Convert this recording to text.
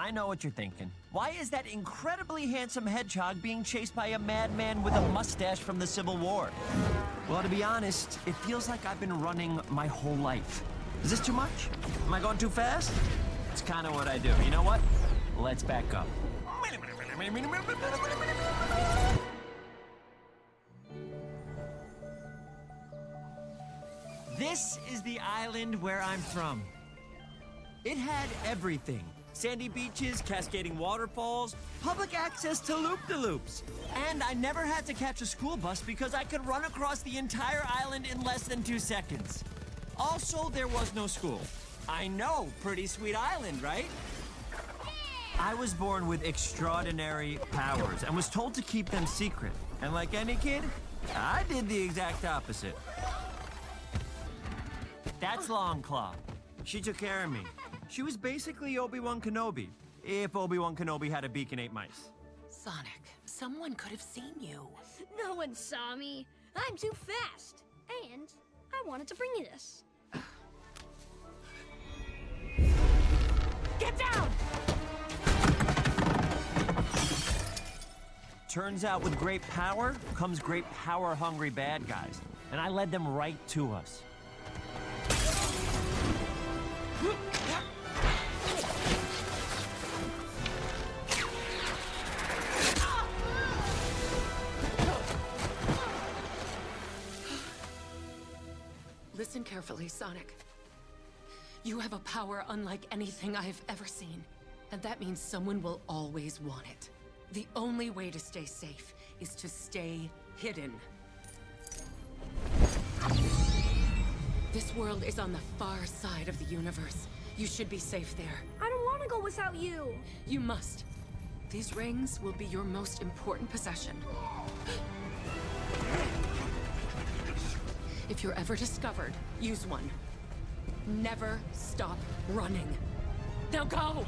I know what you're thinking. Why is that incredibly handsome hedgehog being chased by a madman with a mustache from the Civil War? Well, to be honest, it feels like I've been running my whole life. Is this too much? Am I going too fast? It's kind of what I do. You know what? Let's back up. This is the island where I'm from. It had everything. Sandy beaches, cascading waterfalls, public access to loop-de-loops. And I never had to catch a school bus because I could run across the entire island in less than 2 seconds. Also, there was no school. I know, pretty sweet island, right? I was born with extraordinary powers and was told to keep them secret. And like any kid, I did the exact opposite. That's Longclaw. She took care of me. She was basically Obi-Wan Kenobi, if Obi-Wan Kenobi had a beak and ate mice. Sonic, someone could have seen you. No one saw me. I'm too fast. And I wanted to bring you this. Get down! Turns out with great power comes great power-hungry bad guys. And I led them right to us. Listen carefully, Sonic. You have a power unlike anything I have ever seen. And that means someone will always want it. The only way to stay safe is to stay hidden. This world is on the far side of the universe. You should be safe there. I don't want to go without you. You must. These rings will be your most important possession. If you're ever discovered, use one. Never stop running. Now go!